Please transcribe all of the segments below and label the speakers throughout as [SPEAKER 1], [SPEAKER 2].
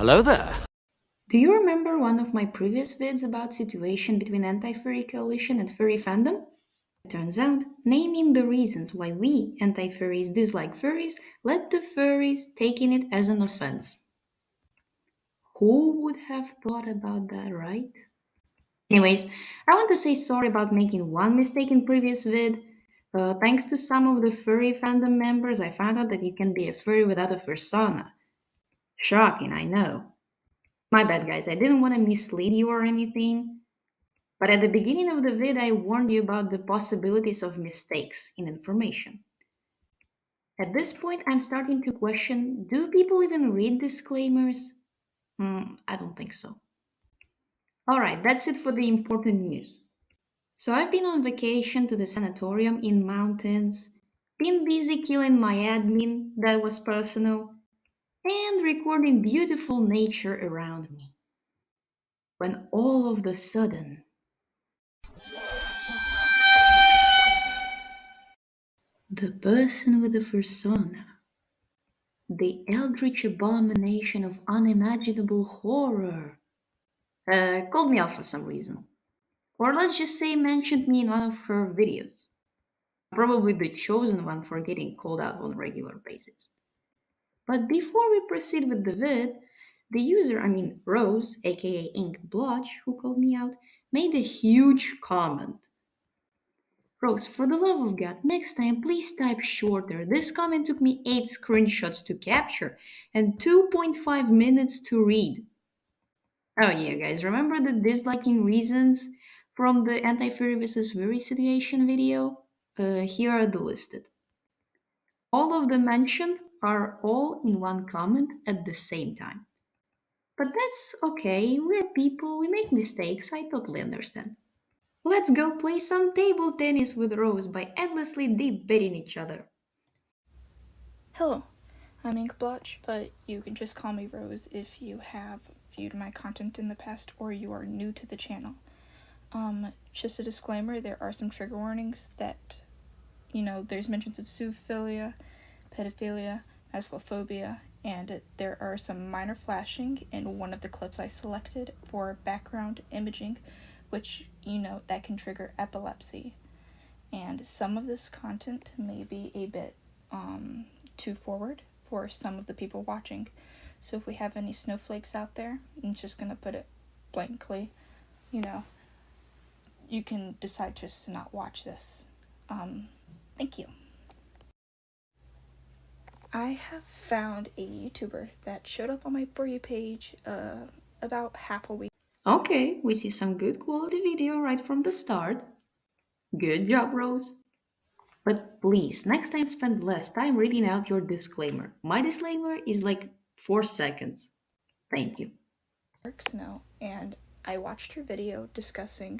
[SPEAKER 1] Hello there.
[SPEAKER 2] Do you remember one of my previous vids about situation between anti-furry coalition and furry fandom? Turns out, naming the reasons why we anti-furries dislike furries led to furries taking it as an offense. Who would have thought about that, right? Anyways, I want to say sorry about making one mistake in previous vid. Thanks to some of the furry fandom members, I found out that you can be a furry without a persona. Shocking, I know. My bad, guys. I didn't want to mislead you or anything. But at the beginning of the vid, I warned you about the possibilities of mistakes in information. At this point, I'm starting to question, do people even read disclaimers? I don't think so. Alright, that's it for the important news. So I've been on vacation to the sanatorium in mountains, been busy killing my admin, that was personal, and recording beautiful nature around me. When all of the sudden, the person with the persona, the eldritch abomination of unimaginable horror, called me out for some reason. Or let's just say mentioned me in one of her videos. Probably the chosen one for getting called out on a regular basis. But before we proceed with the vid, the user, Rose, aka Ink Blotch, who called me out, made a huge comment. Rose, for the love of God, next time please type shorter. This comment took me 8 screenshots to capture and 2.5 minutes to read. Oh yeah, guys, remember the disliking reasons from the anti-furry versus furry situation video? Here are the listed. All of the mentioned are all in one comment at the same time. But that's okay, we're people, we make mistakes, I totally understand. Let's go play some table tennis with Rose by endlessly debating each other.
[SPEAKER 3] Hello, I'm Ink Blotch, but you can just call me Rose if you have viewed my content in the past or you are new to the channel. Just a disclaimer, there are some trigger warnings that, there's mentions of zoophilia, pedophilia, Maslophobia, and there are some minor flashing in one of the clips I selected for background imaging, which, that can trigger epilepsy. And some of this content may be a bit too forward for some of the people watching. So if we have any snowflakes out there, I'm just gonna put it blankly, you know, you can decide just to not watch this. Thank you. I have found a YouTuber that showed up on my For You page about half a week.
[SPEAKER 2] Okay, we see some good quality video right from the start. Good job, Rose. But please, next time spend less time reading out your disclaimer. My disclaimer is like 4 seconds. Thank you.
[SPEAKER 3] Works now, and I watched her video discussing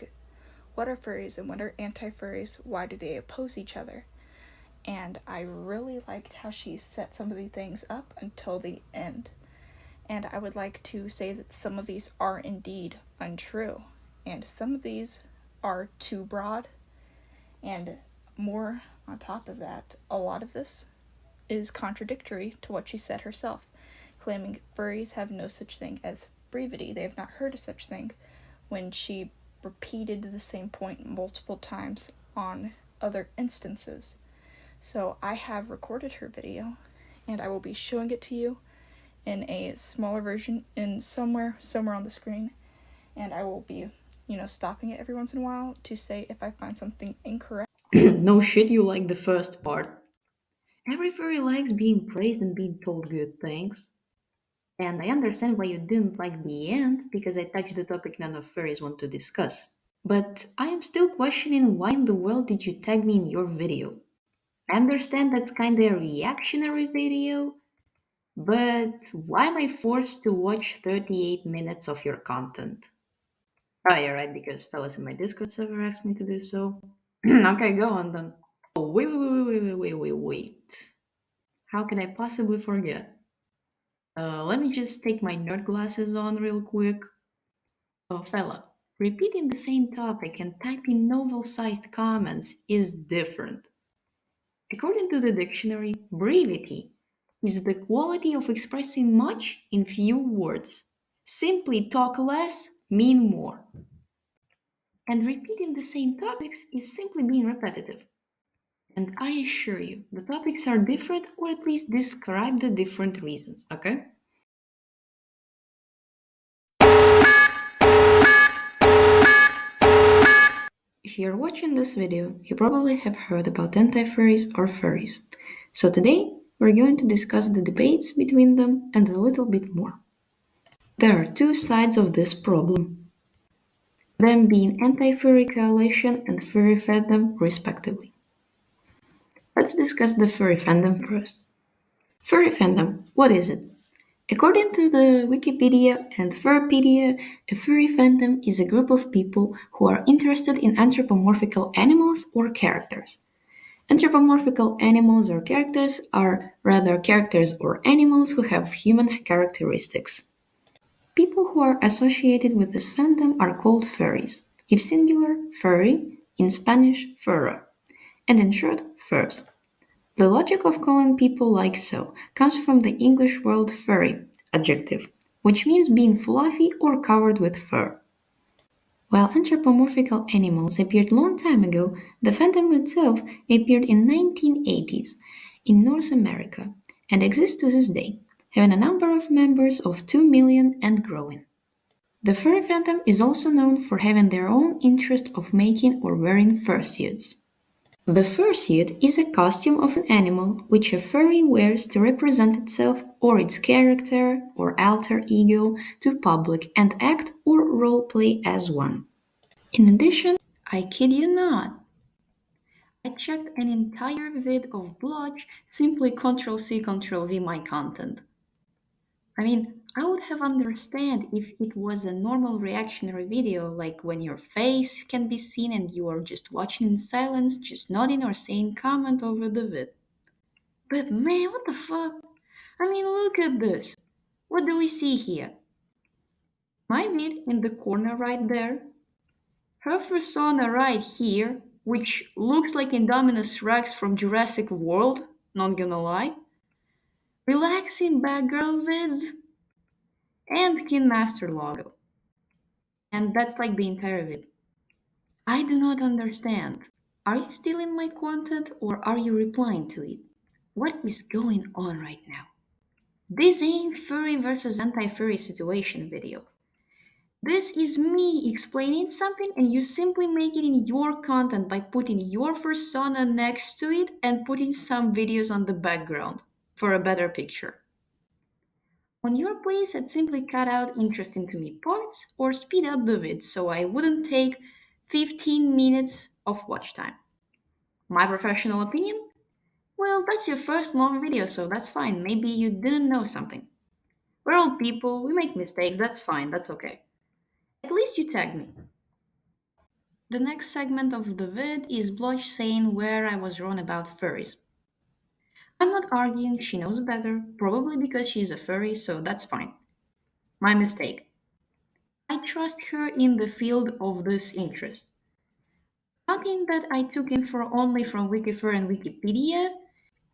[SPEAKER 3] what are furries and what are anti-furries, why do they oppose each other, and I really liked how she set some of the things up until the end. And I would like to say that some of these are indeed untrue, and some of these are too broad, and more on top of that, a lot of this is contradictory to what she said herself, claiming furries have no such thing as brevity. They have not heard of such thing, when she repeated the same point multiple times on other instances. So I have recorded her video, and I will be showing it to you in a smaller version in somewhere on the screen, and I will be, stopping it every once in a while to say if I find something incorrect.
[SPEAKER 2] No shit, you like the first part. Every furry likes being praised and being told good things. And I understand why you didn't like the end, because I touched the topic none of furries want to discuss. But I am still questioning why in the world did you tag me in your video? I understand that's kinda a reactionary video, but why am I forced to watch 38 minutes of your content? Oh, yeah, right, because fellas in my Discord server asked me to do so. Okay, go on then. Oh, wait. How can I possibly forget? Let me just take my nerd glasses on real quick. Oh, fella, repeating the same topic and typing novel sized comments is different. According to the dictionary, brevity is the quality of expressing much in few words. Simply talk less, mean more. And repeating the same topics is simply being repetitive. And I assure you, the topics are different or at least describe the different reasons, okay? If you're watching this video, you probably have heard about anti-furries or furries. So today, we're going to discuss the debates between them and a little bit more. There are two sides of this problem, them being anti-furry coalition and furry fandom respectively. Let's discuss the furry fandom first. Furry fandom, what is it? According to the Wikipedia and Furpedia, a furry fandom is a group of people who are interested in anthropomorphical animals or characters. Anthropomorphical animals or characters are rather characters or animals who have human characteristics. People who are associated with this fandom are called furries, if singular, furry, in Spanish, furra, and in short, furs. The logic of calling people like so comes from the English word furry, adjective, which means being fluffy or covered with fur. While anthropomorphical animals appeared long time ago, the fandom itself appeared in 1980s in North America and exists to this day, having a number of members of 2 million and growing. The furry fandom is also known for having their own interest of making or wearing fursuits. The fursuit is a costume of an animal which a furry wears to represent itself or its character or alter ego to public and act or role-play as one. In addition, I kid you not, I checked an entire vid of Blotch simply Ctrl-C Ctrl-V my content. I mean, I would have understand if it was a normal reactionary video, like when your face can be seen and you are just watching in silence, just nodding or saying comment over the vid. But man, what the fuck? I mean, look at this. What do we see here? My vid in the corner right there. Her persona right here, which looks like Indominus Rex from Jurassic World, not gonna lie. Relaxing background vids, and Kin Master logo. And that's like the entire vid. I do not understand. Are you stealing my content or are you replying to it? What is going on right now? This ain't furry versus anti-furry situation video. This is me explaining something and you simply make it in your content by putting your persona next to it and putting some videos on the background for a better picture. On your place, I'd simply cut out interesting to me parts or speed up the vid so I wouldn't take 15 minutes of watch time. My professional opinion? Well, that's your first long video, so that's fine. Maybe you didn't know something. We're all people, we make mistakes, that's fine, that's okay. At least you tagged me. The next segment of the vid is Bloch saying where I was wrong about furries. I'm not arguing, she knows better, probably because she's a furry, so that's fine. My mistake. I trust her in the field of this interest. Talking that I took info only from Wikifur and Wikipedia,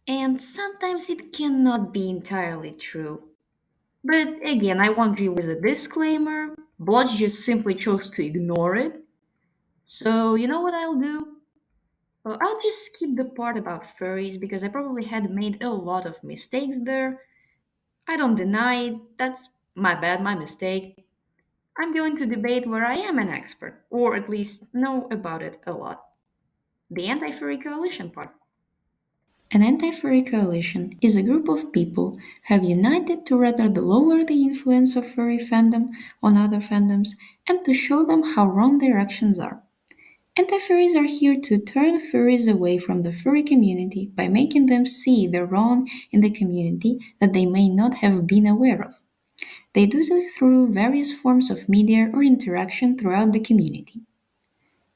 [SPEAKER 2] and sometimes it cannot be entirely true. But again, I won't read with a disclaimer. Blotch just simply chose to ignore it. So, you know what I'll do? Well, I'll just skip the part about furries because I probably had made a lot of mistakes there. I don't deny it, that's my bad, my mistake. I'm going to debate where I am an expert, or at least know about it a lot. The Anti Furry Coalition part. An anti-furry coalition is a group of people who have united to rather lower the influence of furry fandom on other fandoms and to show them how wrong their actions are. Anti-furries are here to turn furries away from the furry community by making them see the wrong in the community that they may not have been aware of. They do this through various forms of media or interaction throughout the community.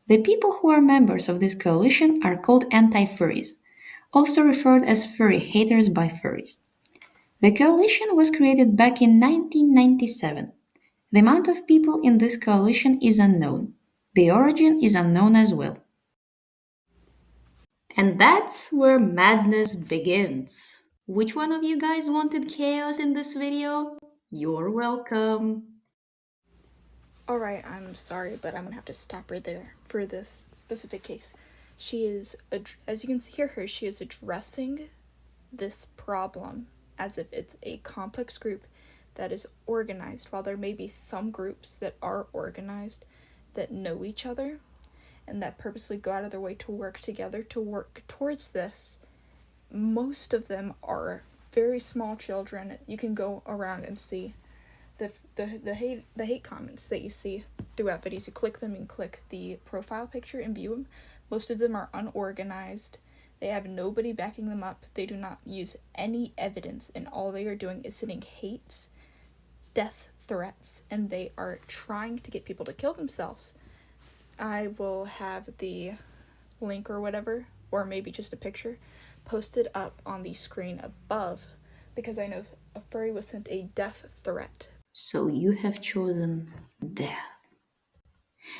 [SPEAKER 2] The people who are members of this coalition are called anti-furries, also referred as furry haters by furries. The coalition was created back in 1997. The amount of people in this coalition is unknown. The origin is unknown as well. And that's where madness begins. Which one of you guys wanted chaos in this video? You're welcome.
[SPEAKER 3] Alright, I'm sorry, but I'm gonna have to stop right there for this specific case. She is, as you can hear her, she is addressing this problem as if it's a complex group that is organized, while there may be some groups that are organized that know each other and that purposely go out of their way to work together to work towards this. Most of them are very small children. You can go around and see the hate comments that you see throughout videos. You click them and click the profile picture and view them. Most of them are unorganized. They have nobody backing them up. They do not use any evidence, and all they are doing is sending hates, death threats, and they are trying to get people to kill themselves. I will have the link or whatever, or maybe just a picture, posted up on the screen above, because I know a furry was sent a death threat.
[SPEAKER 2] So you have chosen death.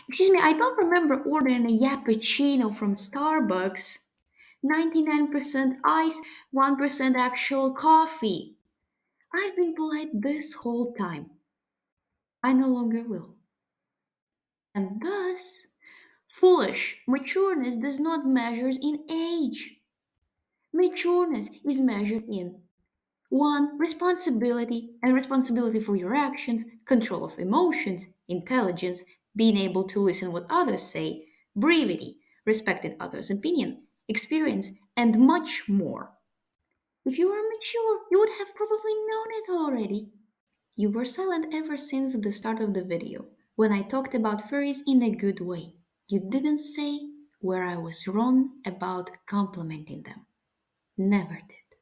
[SPEAKER 2] Excuse me, I don't remember ordering a cappuccino from Starbucks. 99% ice, 1% actual coffee. I've been polite this whole time. I no longer will. And thus, foolish matureness does not measure in age. Matureness is measured in 1. Responsibility and responsibility for your actions, control of emotions, intelligence, being able to listen what others say, brevity, respecting others' opinion, experience, and much more. If you were mature, you would have probably known it already. You were silent ever since the start of the video, when I talked about furries in a good way. You didn't say where I was wrong about complimenting them. Never did.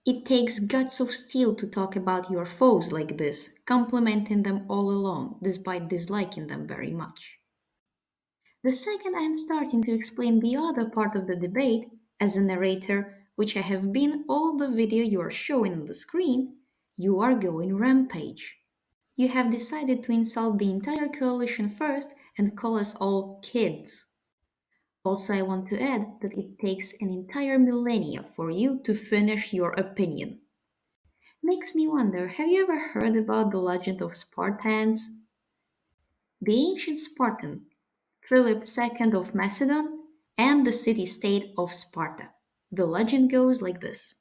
[SPEAKER 2] It takes guts of steel to talk about your foes like this, complimenting them all along, despite disliking them very much. The second I am starting to explain the other part of the debate, as a narrator, which I have been all the video you are showing on the screen, you are going rampage. You have decided to insult the entire coalition first and call us all kids. Also, I want to add that it takes an entire millennia for you to finish your opinion. Makes me wonder, have you ever heard about the legend of Spartans? The ancient Spartan, Philip II of Macedon, and the city-state of Sparta. The legend goes like this.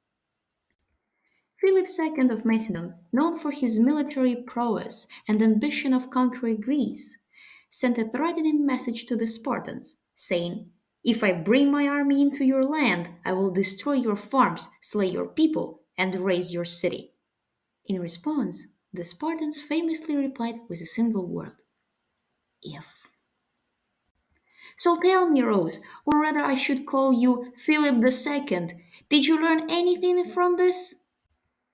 [SPEAKER 2] Philip II of Macedon, known for his military prowess and ambition of conquering Greece, sent a threatening message to the Spartans, saying, "If I bring my army into your land, I will destroy your farms, slay your people, and raze your city." In response, the Spartans famously replied with a single word, "if." So tell me, Rose, or rather I should call you Philip II, did you learn anything from this?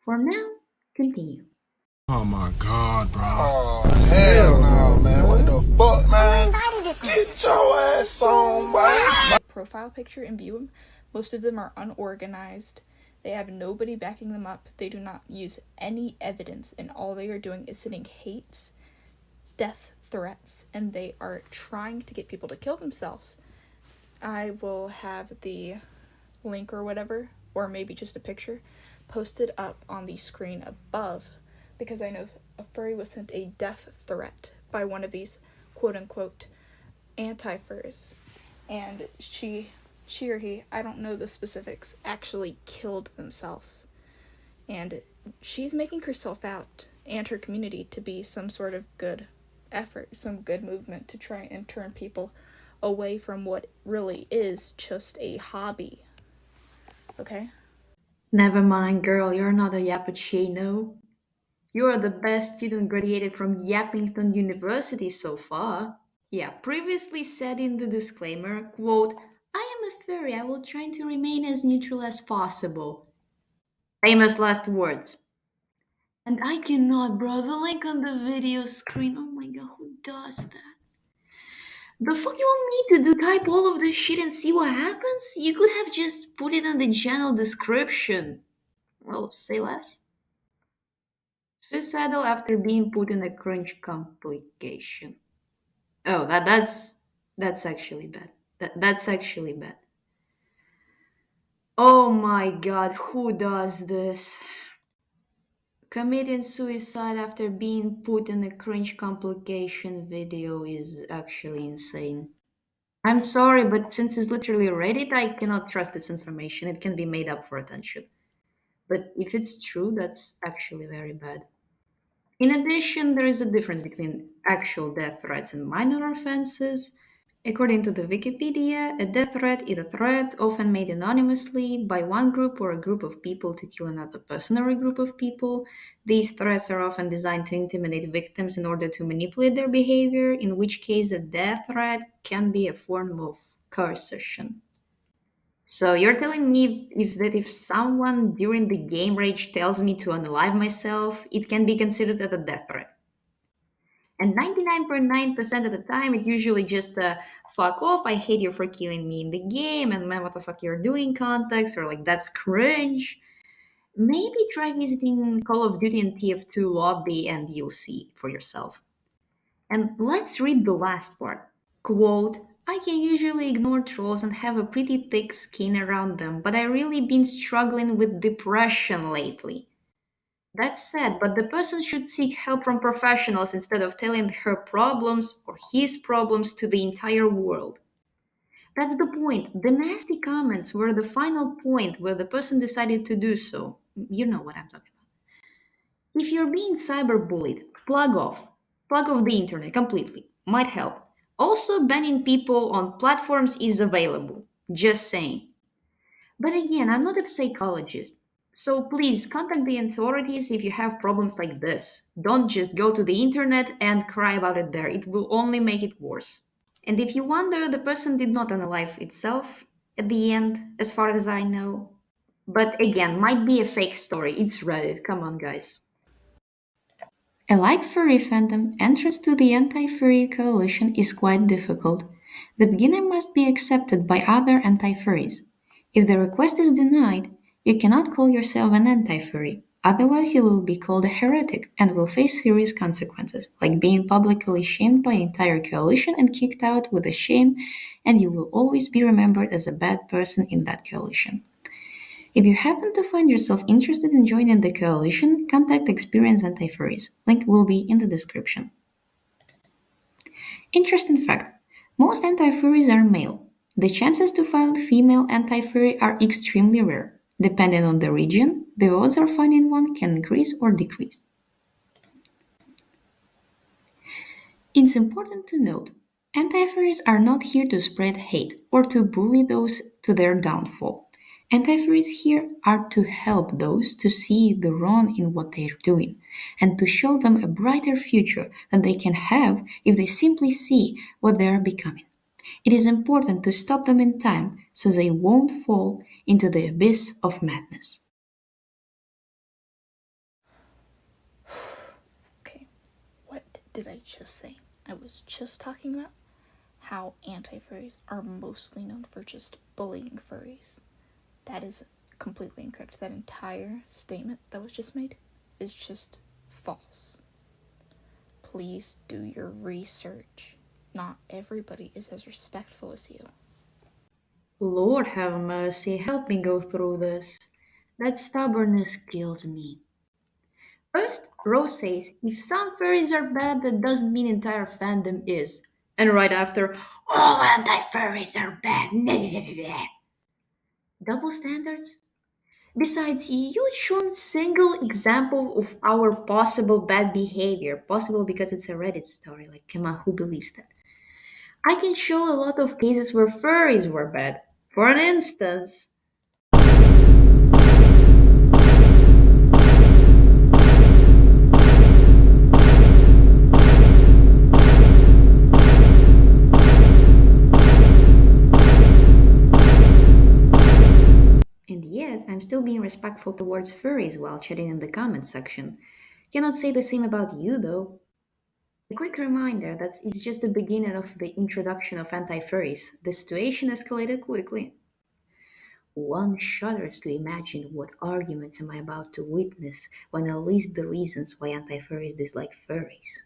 [SPEAKER 2] For now, continue.
[SPEAKER 1] Oh my god, bro. Oh, hell no, man. What the fuck, man? Get your ass on, boy.
[SPEAKER 3] Profile picture and view them. Most of them are unorganized. They have nobody backing them up. They do not use any evidence, and all they are doing is sending hates, death threats, and they are trying to get people to kill themselves. I will have the link or whatever, or maybe just a picture, posted up on the screen above, because I know a furry was sent a death threat by one of these quote-unquote anti-furs, and she or he, I don't know the specifics, actually killed themselves. And she's making herself out and her community to be some sort of good effort, some good movement to try and turn people away from what really is just a hobby. Okay?
[SPEAKER 2] Never mind, girl, you're not a Yappuccino. You're the best student graduated from Yappington University so far. Yeah, previously said in the disclaimer, quote, "I am a furry, I will try to remain as neutral as possible." Famous last words. And I cannot, bro. The link on the video screen. Oh my god, who does that? The fuck you want me to do? Type all of this shit and see what happens? You could have just put it in the channel description. Well, say less. Suicidal after being put in a cringe complication. Oh, that's actually bad. That's actually bad. Oh my god, who does this? Committing suicide after being put in a cringe complication video is actually insane. I'm sorry, but since it's literally Reddit, I cannot trust this information. It can be made up for attention. But if it's true, that's actually very bad. In addition, there is a difference between actual death threats and minor offenses. According to the Wikipedia, a death threat is a threat often made anonymously by one group or a group of people to kill another person or a group of people. These threats are often designed to intimidate victims in order to manipulate their behavior, in which case a death threat can be a form of coercion. So you're telling me if someone during the game rage tells me to unalive myself, it can be considered as a death threat. And 99.9% of the time, it usually just fuck off. I hate you for killing me in the game, and man, what the fuck you're doing? Context, or like that's cringe. Maybe try visiting Call of Duty and TF2 lobby, and you'll see for yourself. And let's read the last part. Quote, I can usually ignore trolls and have a pretty thick skin around them, but I really been struggling with depression lately. That's sad, but the person should seek help from professionals instead of telling her problems or his problems to the entire world. That's the point. The nasty comments were the final point where the person decided to do so. You know what I'm talking about. If you're being cyberbullied, plug off. Plug off the internet completely. Might help. Also, banning people on platforms is available. Just saying. But again, I'm not a psychologist. So please contact the authorities if you have problems like this. Don't just go to the internet and cry about it there. It will only make it worse. And if you wonder, the person did not unalive itself at the end, as far as I know. But again, might be a fake story. It's Reddit. Come on, guys. Like furry fandom, entrance to the Anti-Furry coalition is quite difficult. The beginner must be accepted by other anti-furries. If the request is denied, you cannot call yourself an anti-furry. Otherwise, you will be called a heretic and will face serious consequences, like being publicly shamed by an entire coalition and kicked out with a shame, and you will always be remembered as a bad person in that coalition. If you happen to find yourself interested in joining the coalition, contact experienced anti-furries. Link will be in the description. Interesting fact: most anti-furries are male. The chances to find female anti-furry are extremely rare. Depending on the region, the odds of finding one can increase or decrease. It's important to note, anti-furries are not here to spread hate or to bully those to their downfall. Anti-furries here are to help those to see the wrong in what they're doing and to show them a brighter future that they can have if they simply see what they are becoming. It is important to stop them in time so they won't fall into the abyss of madness.
[SPEAKER 3] Okay, what did I just say? I was just talking about how anti-furries are mostly known for just bullying furries. That is completely incorrect. That entire statement that was just made is just false. Please do your research. Not everybody is as respectful as you.
[SPEAKER 2] Lord have mercy, help me go through this. That stubbornness kills me. First, Rose says, if some furries are bad, that doesn't mean entire fandom is. And right after, all anti-furries are bad. Double standards? Besides, you showed single example of our possible bad behavior. Possible because it's a Reddit story. Like, come on, who believes that? I can show a lot of cases where furries were bad. For an instance, and yet, I'm still being respectful towards furries while chatting in the comments section. Cannot say the same about you, though. A quick reminder that it's just the beginning of the introduction of anti furries. The situation escalated quickly. One shudders to imagine what arguments am I about to witness when I list the reasons why anti furries dislike furries.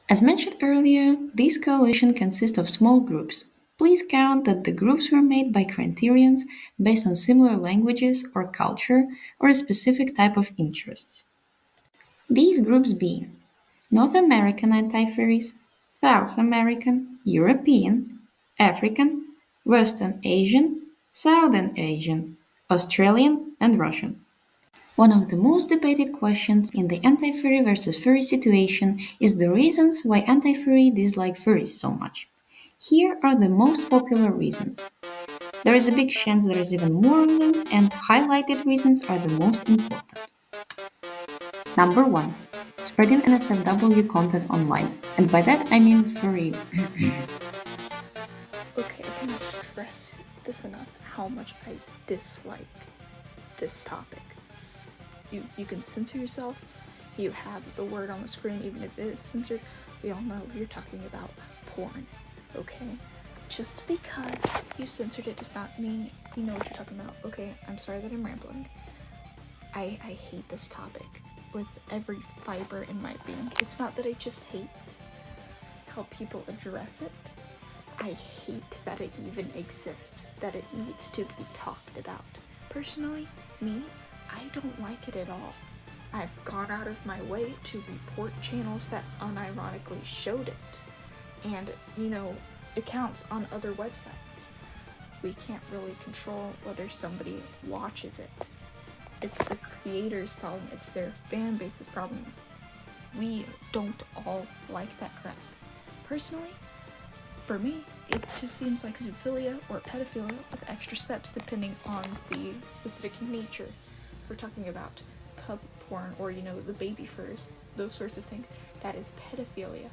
[SPEAKER 2] As mentioned earlier, this coalition consists of small groups. Please count that the groups were made by criterions based on similar languages or culture or a specific type of interests. These groups being North American anti-furries, South American, European, African, Western Asian, Southern Asian, Australian, and Russian. One of the most debated questions in the anti-furry versus furry situation is the reasons why anti-furry dislike furries so much. Here are the most popular reasons. There is a big chance there is even more of them, and highlighted reasons are the most important. Number 1. Spreading NSFW content online. And by that I mean furry.
[SPEAKER 3] Okay, I cannot stress this enough how much I dislike this topic. You can censor yourself. You have the word on the screen, even if it is censored. We all know you're talking about porn, okay? Just because you censored it does not mean you know what you're talking about. Okay, I'm sorry that I'm rambling. I hate this topic with every fiber in my being. It's not that I just hate how people address it. I hate that it even exists, that it needs to be talked about. Personally, me, I don't like it at all. I've gone out of my way to report channels that unironically showed it. And, accounts on other websites. We can't really control whether somebody watches it. It's the creator's problem, it's their fan base's problem. We don't all like that crap. Personally, for me, it just seems like zoophilia or pedophilia with extra steps depending on the specific nature. If we're talking about cub porn or, the baby furs, those sorts of things, that is pedophilia.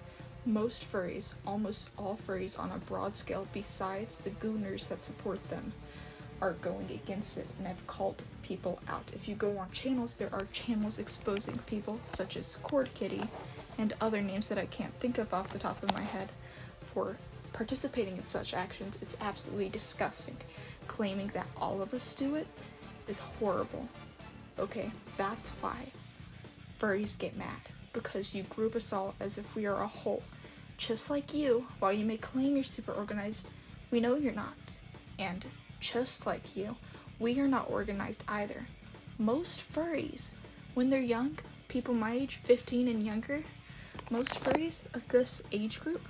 [SPEAKER 3] Most furries, almost all furries on a broad scale, besides the gooners that support them, are going against it and have called people out. If you go on channels, there are channels exposing people such as Cord Kitty and other names that I can't think of off the top of my head for participating in such actions. It's absolutely disgusting. Claiming that all of us do it is horrible. Okay, that's why furries get mad, because you group us all as if we are a whole. Just like you, while you may claim you're super organized, we know you're not. And just like you, we are not organized either. Most furries, when they're young, people my age, 15 and younger, most furries of this age group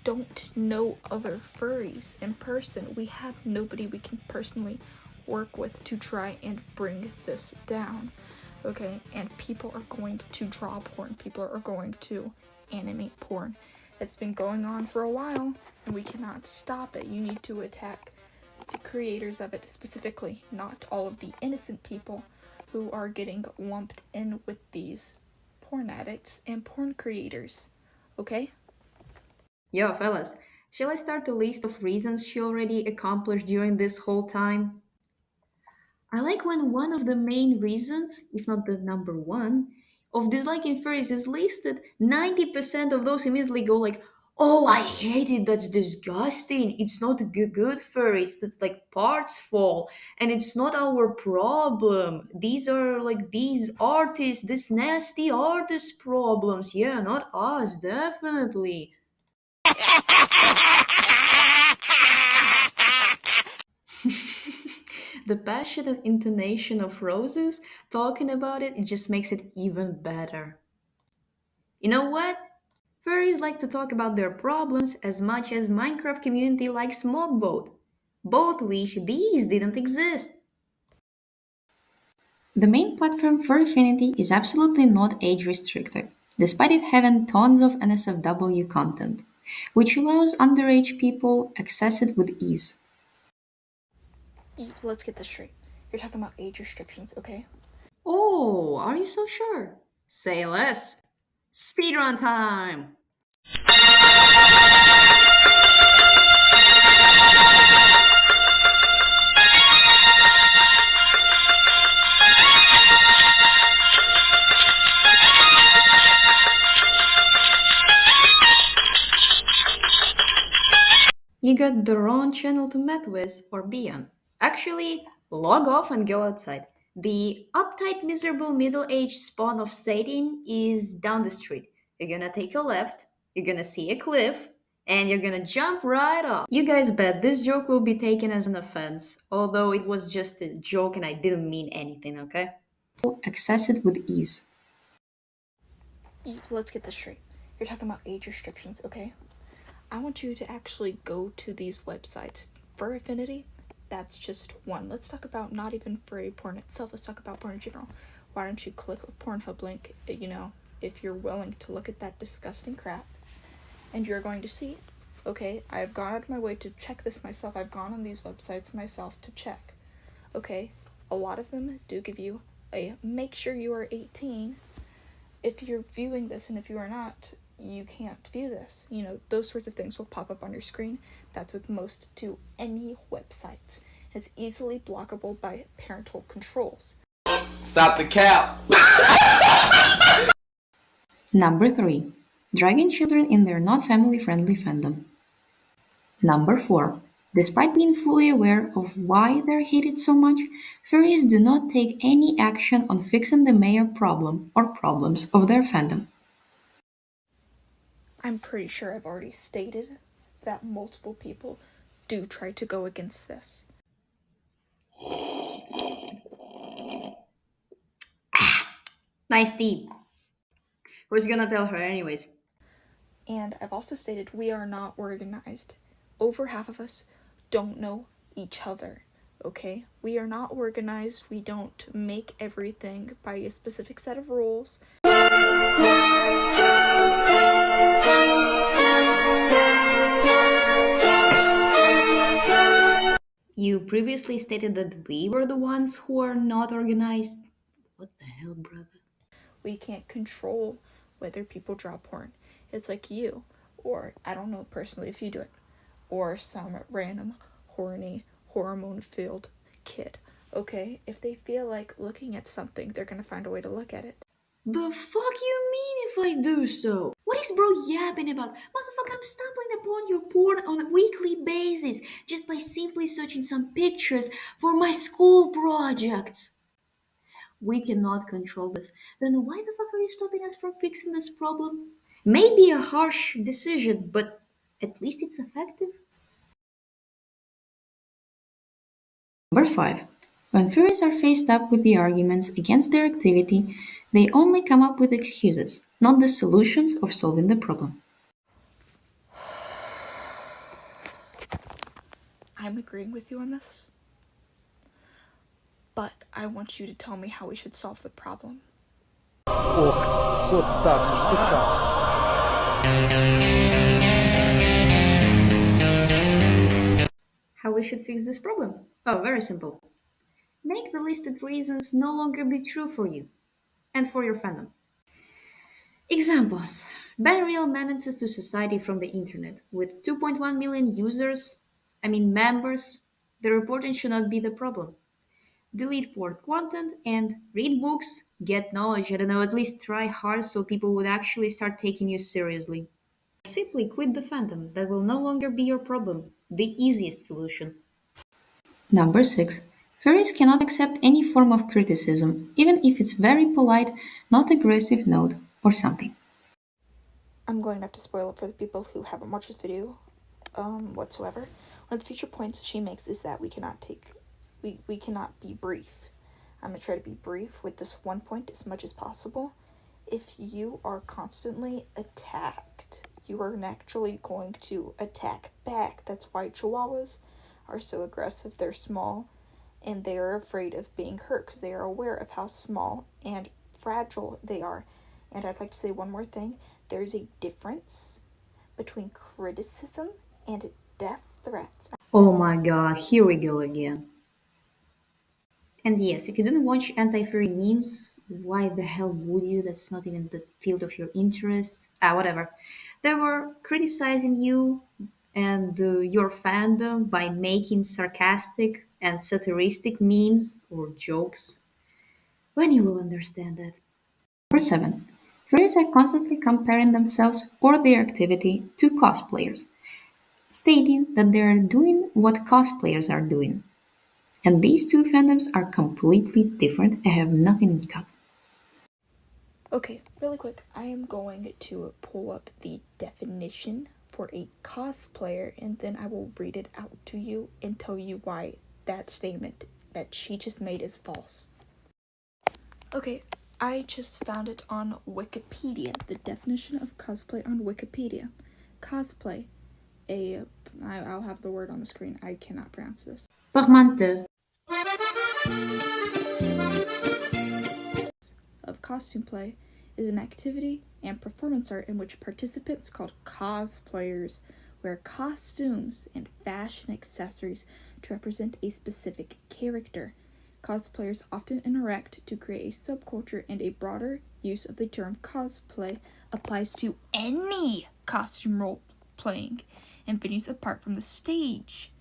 [SPEAKER 3] don't know other furries in person. We have nobody we can personally work with to try and bring this down. Okay, and people are going to draw porn. People are going to animate porn. It's been going on for a while, and we cannot stop it. You need to attack the creators of it specifically, not all of the innocent people who are getting lumped in with these porn addicts and porn creators. Okay?
[SPEAKER 2] Yo, fellas, shall I start the list of reasons she already accomplished during this whole time? I like when one of the main reasons, if not the number one, of disliking furries is listed. 90% of those immediately go like, "Oh, I hate it. That's disgusting. It's not good furries. That's like parts fall, and it's not our problem. These are like these artists, this nasty artist problems. Yeah, not us, definitely." The passionate intonation of Roses talking about it just makes it even better. You know what? Furries like to talk about their problems as much as Minecraft community likes mob vote. Both wish these didn't exist. The main platform for Affinity is absolutely not age restricted, despite it having tons of NSFW content, which allows underage people access it with ease.
[SPEAKER 3] Let's get this straight. You're talking about age restrictions, okay?
[SPEAKER 2] Oh, are you so sure? Say less. Speedrun time! You got the wrong channel to met with or be on. Actually, log off and go outside. The uptight, miserable middle-aged spawn of Satan is down the street. You're gonna take a left, you're gonna see a cliff, And you're gonna jump right off. You guys bet this joke will be taken as an offense, although it was just a joke and I didn't mean anything, okay? Access it with ease.
[SPEAKER 3] Let's get this straight. You're talking about age restrictions, okay? I want you to actually go to these websites. Fur Affinity, that's just one. Let's talk about not even furry porn itself. Let's talk about porn in general. Why don't you click a Pornhub link, if you're willing to look at that disgusting crap, and you're going to see, okay, I've gone out of my way to check this myself. I've gone on these websites myself to check. Okay, a lot of them do give you a make sure you are 18 if you're viewing this, and if you are not, you can't view this. Those sorts of things will pop up on your screen. That's with most to any website. It's easily blockable by parental controls.
[SPEAKER 4] Stop the cap!
[SPEAKER 2] Number 3. Dragging children in their not family-friendly fandom. Number 4. Despite being fully aware of why they're hated so much, furries do not take any action on fixing the major problem or problems of their fandom.
[SPEAKER 3] I'm pretty sure I've already stated that multiple people do try to go against this.
[SPEAKER 2] Nice deed. Who's gonna tell her anyways?
[SPEAKER 3] And I've also stated we are not organized. Over half of us don't know each other, okay? We are not organized. We don't make everything by a specific set of rules.
[SPEAKER 2] You previously stated that we were the ones who are not organized. What the hell, brother?
[SPEAKER 3] We can't control whether people draw porn. It's like you, or I don't know personally if you do it, or some random horny, hormone-filled kid, okay? If they feel like looking at something, they're gonna find a way to look at it.
[SPEAKER 2] The fuck you mean if I do so? What is bro yapping about? Motherfucker, I'm stumbling upon your porn on a weekly basis just by simply searching some pictures for my school projects. We cannot control this. Then why the fuck are you stopping us from fixing this problem? Maybe a harsh decision, but at least it's effective. Number 5. When furries are faced up with the arguments against their activity, they only come up with excuses, not the solutions of solving the problem.
[SPEAKER 3] I'm agreeing with you on this, but I want you to tell me how we should solve the problem.
[SPEAKER 1] Ох, пытался, пытался.
[SPEAKER 2] How we should fix this problem? Oh, very simple. Make the listed reasons no longer be true for you and for your fandom. Examples. Ban real menaces to society from the internet. With 2.1 million members, the reporting should not be the problem. Delete poor content and read books, get knowledge, I don't know, at least try hard so people would actually start taking you seriously. Simply quit the fandom, that will no longer be your problem. The easiest solution. Number 6. Furries cannot accept any form of criticism, even if it's very polite, not aggressive note or something.
[SPEAKER 3] I'm going to have to spoil it for the people who haven't watched this video whatsoever. One of the future points she makes is that we cannot be brief. I'm going to try to be brief with this one point as much as possible. If you are constantly attacked, you are naturally going to attack back. That's why Chihuahuas are so aggressive. They're small and they are afraid of being hurt because they are aware of how small and fragile they are. And I'd like to say one more thing. There's a difference between criticism and death threats.
[SPEAKER 2] Oh my god, here we go again. And yes, if you didn't watch anti-furry memes, why the hell would you? That's not even the field of your interest. Whatever. They were criticizing you and your fandom by making sarcastic and satiristic memes or jokes. When you will understand that. Number 7. Furries are constantly comparing themselves or their activity to cosplayers, stating that they are doing what cosplayers are doing. And these two fandoms are completely different and have nothing in common.
[SPEAKER 3] Okay, really quick, I am going to pull up the definition for a cosplayer, and then I will read it out to you and tell you why that statement that she just made is false. Okay, I just found it on Wikipedia. The definition of cosplay on Wikipedia. Cosplay, I'll have the word on the screen. I cannot pronounce this.
[SPEAKER 2] Portmanteau.
[SPEAKER 3] Of costume play is an activity and performance art in which participants, called cosplayers, wear costumes and fashion accessories to represent a specific character. Cosplayers often interact to create a subculture, and a broader use of the term cosplay applies to any costume role playing in venues apart from the stage.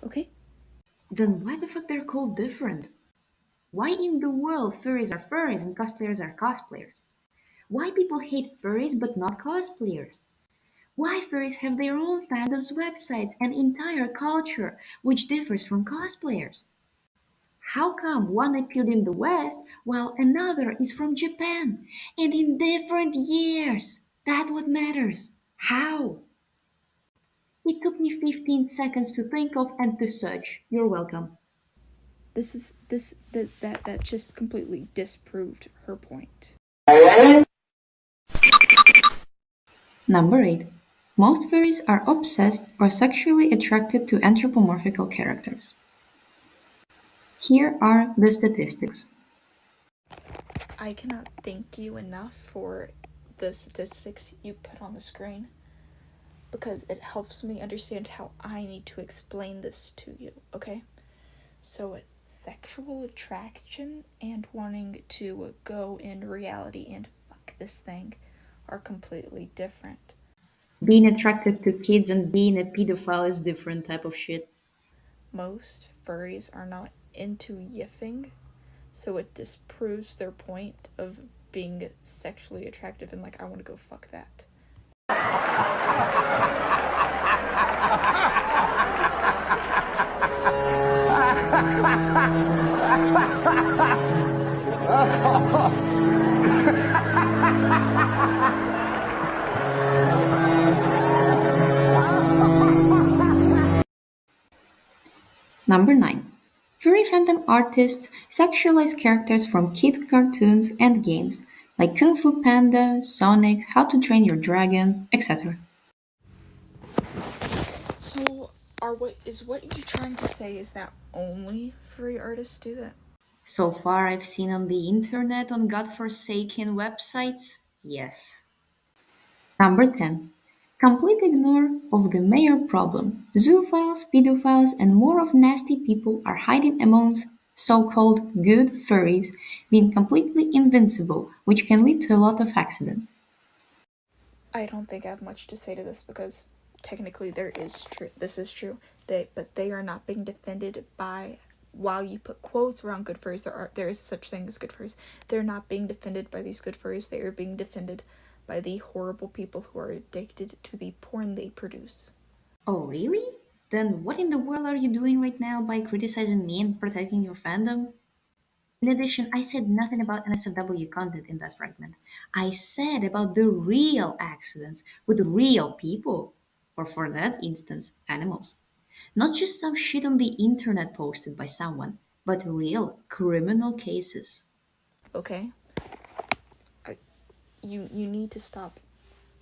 [SPEAKER 3] Okay?
[SPEAKER 2] Then why the fuck they're called different? Why in the world furries are furries and cosplayers are cosplayers? Why people hate furries but not cosplayers? Why furries have their own fandoms, websites, and entire culture which differs from cosplayers? How come one appeared in the West while another is from Japan and in different years? That's what matters. How? It took me 15 seconds to think of and to search. You're welcome.
[SPEAKER 3] That just completely disproved her point.
[SPEAKER 2] Number 8. Most furries are obsessed or sexually attracted to anthropomorphical characters. Here are the statistics.
[SPEAKER 3] I cannot thank you enough for the statistics you put on the screen, because it helps me understand how I need to explain this to you, okay? So sexual attraction and wanting to go in reality and fuck this thing are completely different.
[SPEAKER 2] Being attracted to kids and being a pedophile is different type of shit.
[SPEAKER 3] Most furries are not into yiffing, so it disproves their point of being sexually attractive and like, I want to go fuck that.
[SPEAKER 2] Number 9. Furry fandom artists sexualize characters from kid cartoons and games like Kung Fu Panda, Sonic, How to Train Your Dragon, etc.
[SPEAKER 3] So, what you're trying to say is that only furry artists do that?
[SPEAKER 2] So far I've seen on the internet on godforsaken websites, yes. Number 10. Complete ignore of the major problem. Zoophiles, pedophiles, and more of nasty people are hiding amongst so-called good furries, being completely invincible, which can lead to a lot of accidents.
[SPEAKER 3] I don't think I have much to say to this, because technically this is true. But they are not being defended by, while you put quotes around good furries, there is such thing as good furries. They're not being defended by these good furries. They are being defended by the horrible people who are addicted to the porn they produce.
[SPEAKER 2] Oh, really? Then what in the world are you doing right now by criticizing me and protecting your fandom? In addition, I said nothing about NSFW content in that fragment. I said about the real accidents with real people, or for that instance, animals. Not just some shit on the internet posted by someone, but real criminal cases.
[SPEAKER 3] Okay? You need to stop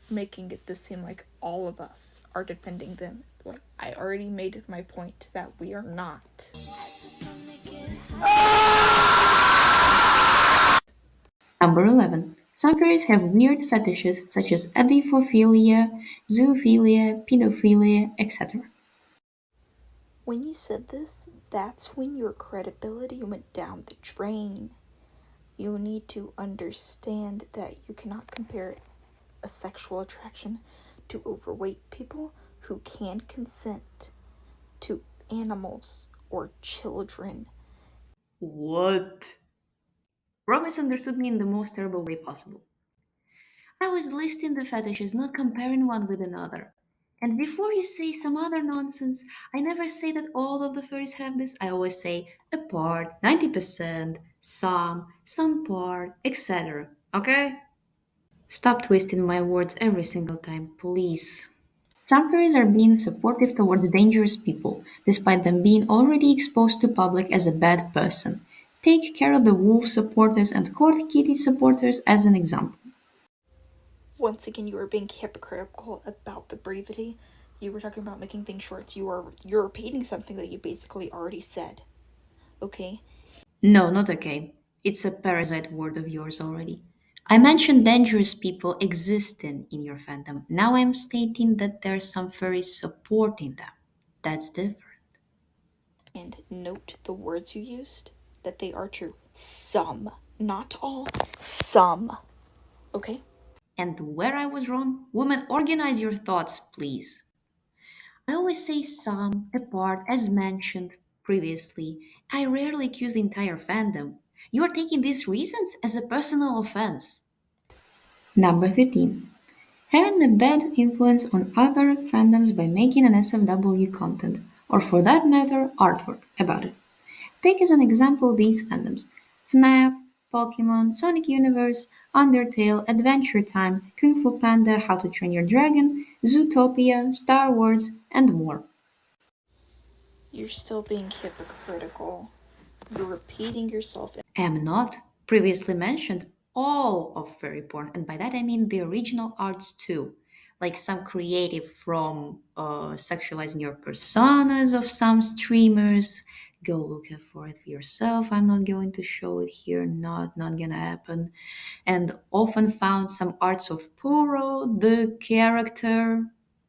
[SPEAKER 3] making it seem like all of us are defending them. Like, I already made my point that we are not.
[SPEAKER 2] Number 11. Some furries have weird fetishes such as ediphilia, zoophilia, pedophilia, etc.
[SPEAKER 3] When you said this, that's when your credibility went down the drain. You need to understand that you cannot compare a sexual attraction to overweight people who can consent to animals or children.
[SPEAKER 2] What? Rob misunderstood me in the most terrible way possible. I was listing the fetishes, not comparing one with another. And before you say some other nonsense, I never say that all of the furries have this. I always say a part, 90%, some part, etc. Okay? Stop twisting my words every single time, please. Some furries are being supportive towards dangerous people, despite them being already exposed to public as a bad person. Take care of the wolf supporters and court kitty supporters as an example.
[SPEAKER 3] Once again, you are being hypocritical about the brevity. You were talking about making things short. You're repeating something that you basically already said. Okay?
[SPEAKER 2] No, not okay. It's a parasite word of yours already. I mentioned dangerous people existing in your fandom. Now I'm stating that there are some furries supporting them. That's different.
[SPEAKER 3] And note the words you used, that they are true. Some, not all. Some. Okay?
[SPEAKER 2] And where I was wrong, woman, organize your thoughts, please. I always say some, a part, as mentioned previously. I rarely accuse the entire fandom. You are taking these reasons as a personal offense. Number 13. Having a bad influence on other fandoms by making an SFW content, or for that matter, artwork about it. Take as an example these fandoms: FNAF, Pokemon, Sonic Universe, Undertale, Adventure Time, Kung Fu Panda, How to Train Your Dragon, Zootopia, Star Wars, and more.
[SPEAKER 3] You're still being hypocritical. You're repeating yourself.
[SPEAKER 2] Am not previously mentioned all of furry porn, and by that I mean the original arts too, like some creative from sexualizing your personas of some streamers. Go look for it for yourself. I'm not going to show it here. Not gonna happen. And often found some arts of Puro, the character.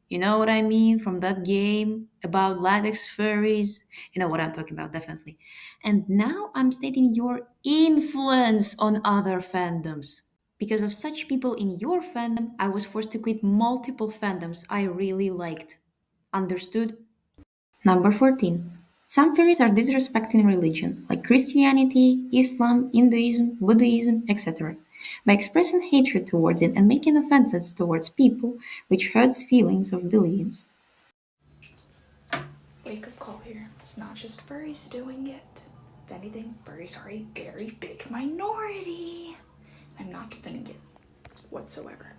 [SPEAKER 2] You know what I mean from that game about latex furries. You know what I'm talking about, definitely. And now I'm stating your influence on other fandoms. Because of such people in your fandom, I was forced to quit multiple fandoms I really liked. Understood? Number 14. Some fairies are disrespecting religion, like Christianity, Islam, Hinduism, Buddhism, etc., by expressing hatred towards it and making offenses towards people, which hurts feelings of billions.
[SPEAKER 3] Wake up call here. It's not just furries doing it. If anything, furries are a very big minority. I'm not defending it whatsoever.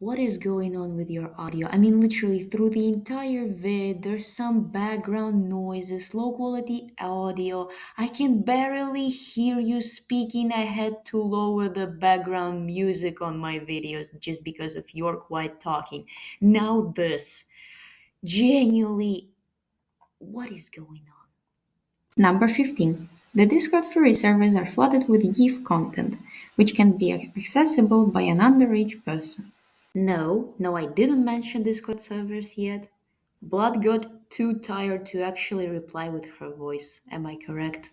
[SPEAKER 2] What is going on with your audio? I mean, literally through the entire vid, there's some background noises, low quality audio. I can barely hear you speaking. I had to lower the background music on my videos just because of your quiet talking. Now, this. Genuinely, what is going on? Number 15. The Discord furry servers are flooded with YIF content, which can be accessible by an underage person. No, I didn't mention Discord servers yet. Blood got too tired to actually reply with her voice. Am I correct?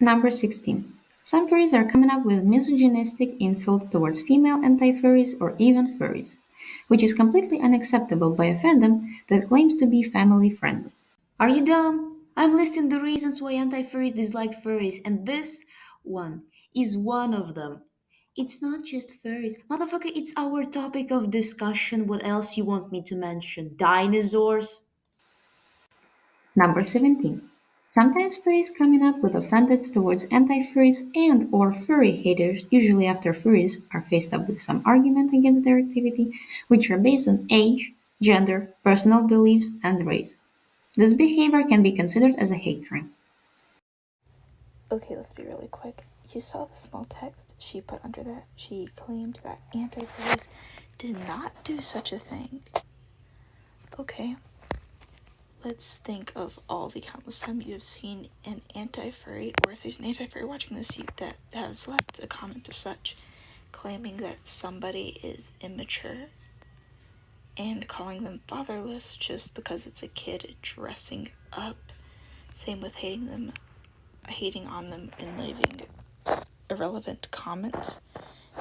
[SPEAKER 2] Number 16. Some furries are coming up with misogynistic insults towards female anti-furries or even furries, which is completely unacceptable by a fandom that claims to be family friendly. Are you dumb? I'm listing the reasons why anti-furries dislike furries, and this one is one of them. It's not just furries. Motherfucker, it's our topic of discussion. What else you want me to mention? Dinosaurs? Number 17. Sometimes furries coming up with offenses towards anti-furries and or furry haters, usually after furries are faced up with some argument against their activity, which are based on age, gender, personal beliefs, and race. This behavior can be considered as a hate crime.
[SPEAKER 3] Okay, let's be really quick. You saw the small text she put under that. She claimed that anti-furries did not do such a thing. Okay, let's think of all the countless times you have seen an anti-furry, or if there's an anti-furry watching this, that has left a comment of such, claiming that somebody is immature and calling them fatherless just because it's a kid dressing up. Same with hating on them and leaving irrelevant comments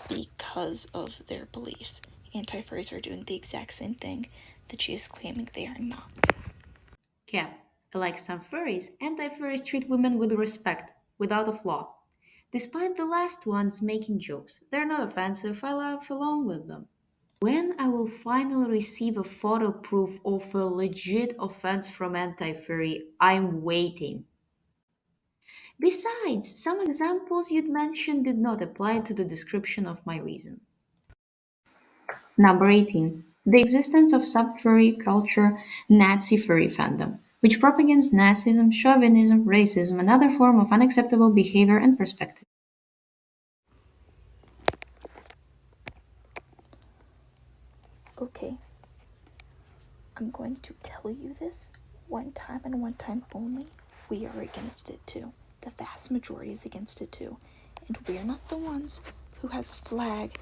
[SPEAKER 3] because of their beliefs. Anti-furries are doing the exact same thing that she is claiming they are not.
[SPEAKER 2] Yeah, like some furries, anti-furries treat women with respect, without a flaw. Despite the last ones making jokes, they're not offensive, I laugh along with them. When I will finally receive a photo proof of a legit offense from anti-furry, I'm waiting. Besides, some examples you'd mentioned did not apply to the description of my reason. Number 18. The existence of sub-furry culture, Nazi furry fandom, which propagates Nazism, chauvinism, racism, and other form of unacceptable behavior and perspective.
[SPEAKER 3] Okay, I'm going to tell you this one time and one time only. We are against it too. The vast majority is against it too. And we're not the ones who has a flag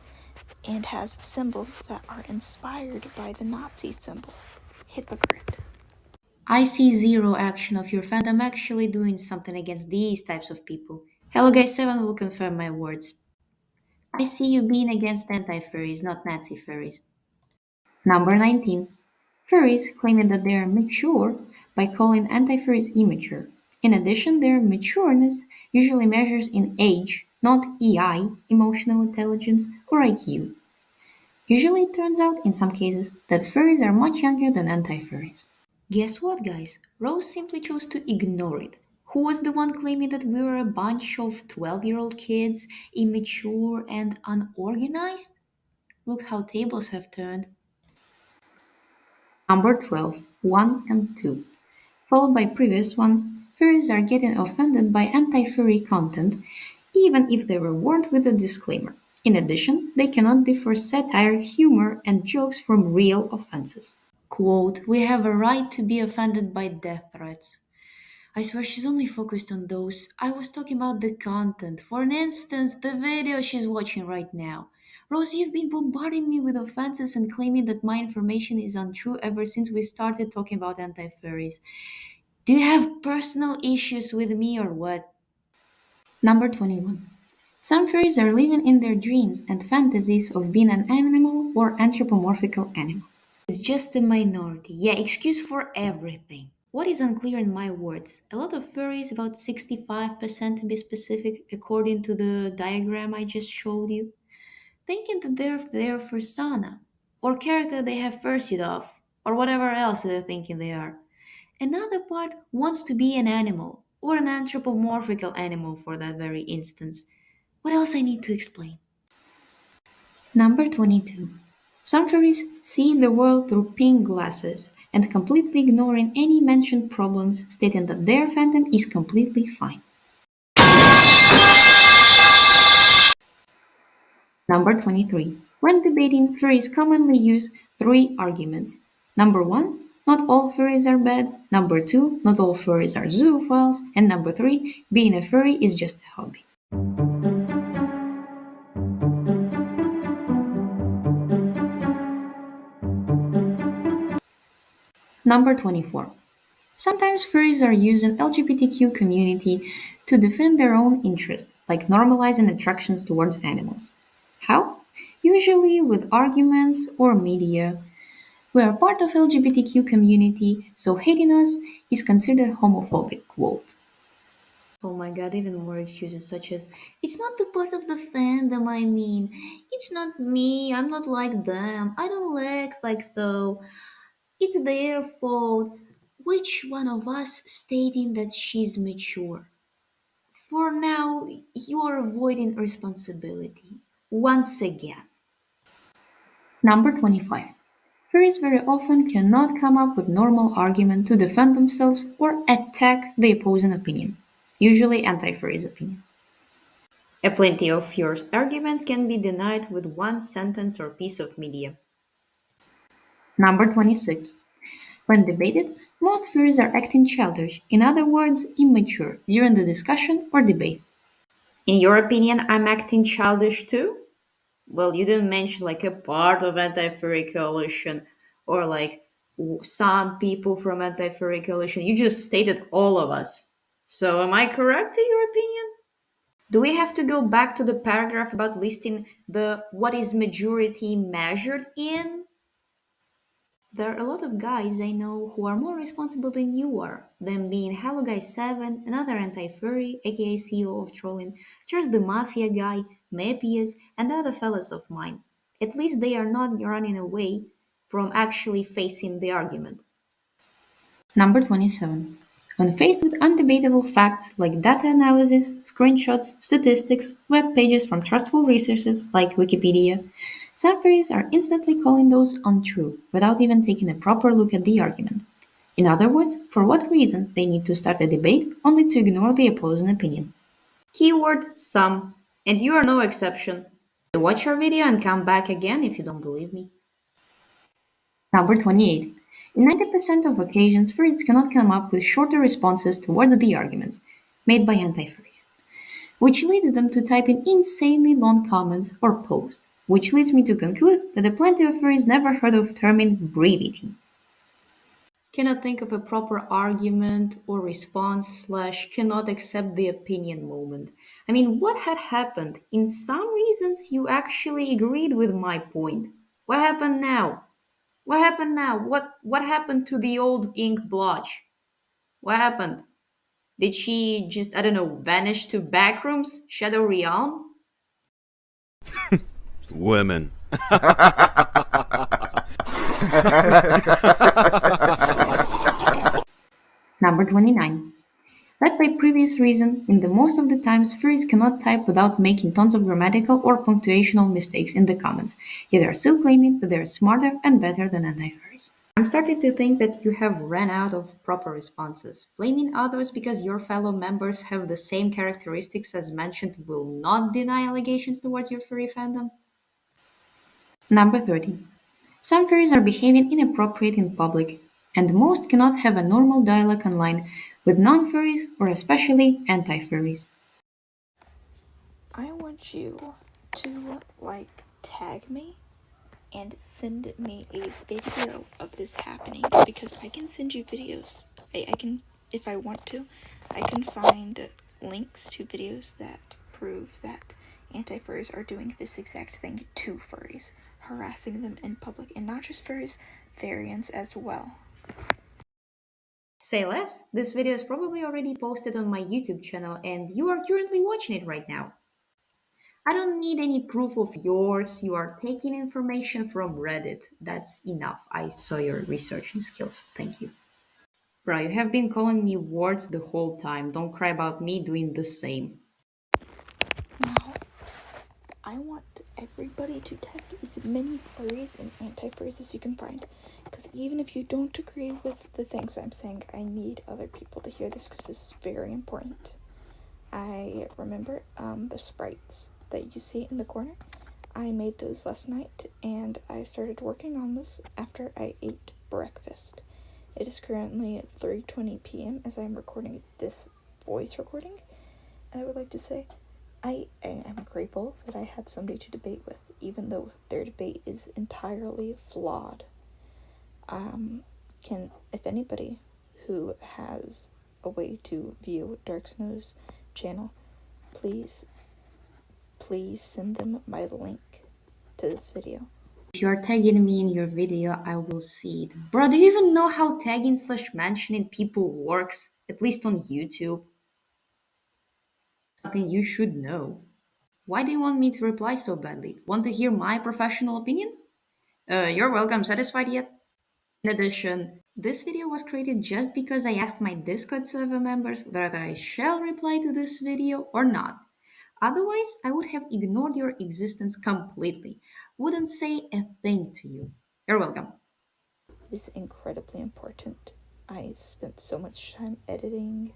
[SPEAKER 3] and has symbols that are inspired by the Nazi symbol. Hypocrite.
[SPEAKER 2] I see zero action of your fandom actually doing something against these types of people. Hello Guy 7 will confirm my words. I see you being against anti-furries, not Nazi furries. Number 19. Furries claiming that they are mature by calling anti-furries immature. In addition, their matureness usually measures in age, not EI, emotional intelligence, or IQ. Usually it turns out, in some cases, that furries are much younger than anti-furries. Guess what, guys? Rose simply chose to ignore it. Who was the one claiming that we were a bunch of 12-year-old kids, immature and unorganized? Look how tables have turned. Number 12, 1 and 2. Followed by previous one, furries are getting offended by anti-furry content, even if they were warned with a disclaimer. In addition, they cannot differ satire, humor, and jokes from real offenses. Quote, we have a right to be offended by death threats. I swear she's only focused on those. I was talking about the content. For instance, the video she's watching right now. Rose, you've been bombarding me with offenses and claiming that my information is untrue ever since we started talking about anti-furries. Do you have personal issues with me or what? Number 21. Some furries are living in their dreams and fantasies of being an animal or anthropomorphical animal. It's just a minority. Yeah, excuse for everything. What is unclear in my words? A lot of furries, about 65% to be specific, according to the diagram I just showed you, thinking that they're their persona or character they have pursued of, or whatever else they're thinking they are. Another part wants to be an animal, or an anthropomorphical animal for that very instance. What else I need to explain? Number 22. Some furries see the world through pink glasses and completely ignoring any mentioned problems, stating that their fandom is completely fine. Number 23. When debating, furries commonly use three arguments. Number 1. Not all furries are bad. Number 2. Not all furries are zoophiles. And number 3. Being a furry is just a hobby. Number 24. Sometimes furries are using LGBTQ community to defend their own interests, like normalizing attractions towards animals. How? Usually with arguments or media. We are part of LGBTQ community, so hating us is considered homophobic, quote. Oh my god, even more excuses such as, it's not the part of the fandom I mean. It's not me, I'm not like them, I don't act like though. It's their fault. Which one of us stating that she's mature? For now, you're avoiding responsibility. Once again. Number 25. Furries very often cannot come up with normal argument to defend themselves or attack the opposing opinion, usually anti-furry's opinion. A plenty of your arguments can be denied with one sentence or piece of media. Number 26. When debated, most furries are acting childish, in other words, immature, during the discussion or debate. In your opinion, I'm acting childish too? Well, you didn't mention like a part of Anti-Furry Coalition or like some people from Anti-Furry Coalition. You just stated all of us. So am I correct in your opinion? Do we have to go back to the paragraph about listing the what is majority measured in? There are a lot of guys I know who are more responsible than you are, them being Hello Guy 7, another anti-furry, aka CEO of Trolling, Charles the Mafia guy, Mepius, and other fellas of mine. At least they are not running away from actually facing the argument. Number 27. When faced with undebatable facts like data analysis, screenshots, statistics, web pages from trustful resources like Wikipedia, Some furries are instantly calling those untrue without even taking a proper look at the argument. In other words, for what reason they need to start a debate only to ignore the opposing opinion. Keyword some, and you are no exception. Watch our video and come back again if you don't believe me. Number 28. In 90% of occasions, furries cannot come up with shorter responses towards the arguments made by anti-furries, which leads them to type in insanely long comments or posts, which leads me to conclude that the plenty of furries never heard of terming brevity. Cannot think of a proper argument or response slash cannot accept the opinion moment. I mean, what had happened? In some reasons, you actually agreed with my point. What happened now? What happened now? What happened to the old ink blotch? What happened? Did she just, I don't know, vanish to backrooms? Shadow Realm?
[SPEAKER 5] Women.
[SPEAKER 2] Number 29. Led by previous reason, in the most of the times furries cannot type without making tons of grammatical or punctuational mistakes in the comments, yet are still claiming that they are smarter and better than anti-furries. I'm starting to think that you have ran out of proper responses. Blaming others because your fellow members have the same characteristics as mentioned will not deny allegations towards your furry fandom. Number 30. Some furries are behaving inappropriate in public, and most cannot have a normal dialogue online with non-furries or especially anti-furries.
[SPEAKER 3] I want you to tag me and send me a video of this happening, because I can send you videos. I can, if I want to, I can find links to videos that prove that anti-furries are doing this exact thing to furries, harassing them in public, and not just furries, variants as well.
[SPEAKER 2] Say less, this video is probably already posted on my YouTube channel and you are currently watching it right now. I don't need any proof of yours, you are taking information from Reddit. That's enough. I saw your researching skills. Thank you. Bro, you have been calling me words the whole time. Don't cry about me doing the same.
[SPEAKER 3] Now, I want everybody to tag as many furries and anti-furries as you can find, because even if you don't agree with the things I'm saying, I need other people to hear this, because this is very important. I remember the sprites that you see in the corner. I made those last night, and I started working on this after I ate breakfast. It is currently at 3:20 p.m. as I'm recording this voice recording, and I would like to say I am grateful that I had somebody to debate with, even though their debate is entirely flawed. If anybody who has a way to view Dark Snow's channel, please send them my link to this video.
[SPEAKER 2] If you are tagging me in your video, I will see it. Bro, do you even know how tagging slash mentioning people works? At least on YouTube? Something you should know. Why do you want me to reply so badly? Want to hear my professional opinion? You're welcome. Satisfied yet? In addition, this video was created just because I asked my Discord server members whether I shall reply to this video or not. Otherwise, I would have ignored your existence completely. Wouldn't say a thing to you. You're welcome.
[SPEAKER 3] It is incredibly important. I spent so much time editing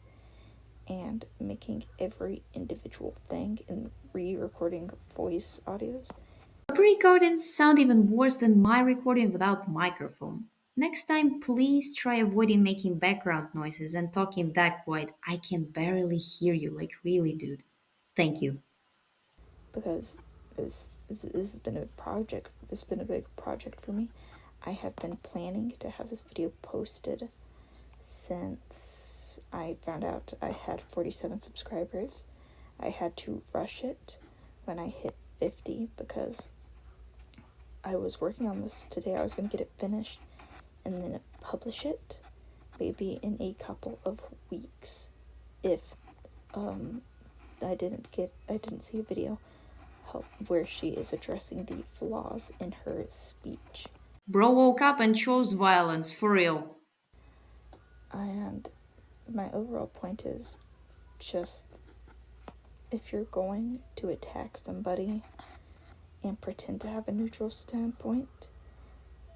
[SPEAKER 3] and making every individual thing and re-recording voice audios.
[SPEAKER 2] Pre-recordings sound even worse than my recording without microphone. Next time, please try avoiding making background noises and talking that quiet. I can barely hear you, like really, dude. Thank you.
[SPEAKER 3] Because this has been a project. It's been a big project for me. I have been planning to have this video posted since I found out I had 47 subscribers. I had to rush it when I hit 50 because I was working on this today. I was going to get it finished and then publish it maybe in a couple of weeks if I didn't see a video where she is addressing the flaws in her speech.
[SPEAKER 2] Bro woke up and chose violence, for real.
[SPEAKER 3] And my overall point is just, if you're going to attack somebody and pretend to have a neutral standpoint.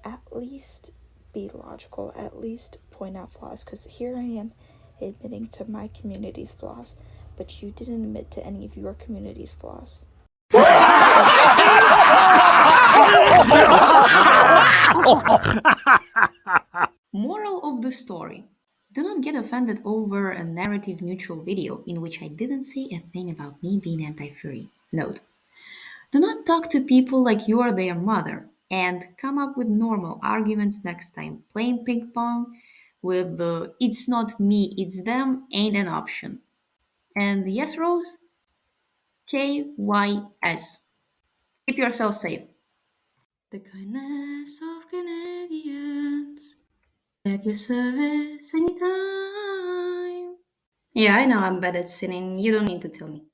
[SPEAKER 3] At least be logical, at least point out flaws, because here I am admitting to my community's flaws, but you didn't admit to any of your community's flaws.
[SPEAKER 2] Moral of the story. Do not get offended over a narrative neutral video in which I didn't say a thing about me being anti-furry. Note. Do not talk to people like you are their mother and come up with normal arguments next time. Playing ping pong with the it's not me, it's them ain't an option. And yes, Rose? KYS. Keep yourself safe. The kindness of Canadians at your service anytime. Yeah, I know I'm bad at singing. You don't need to tell me.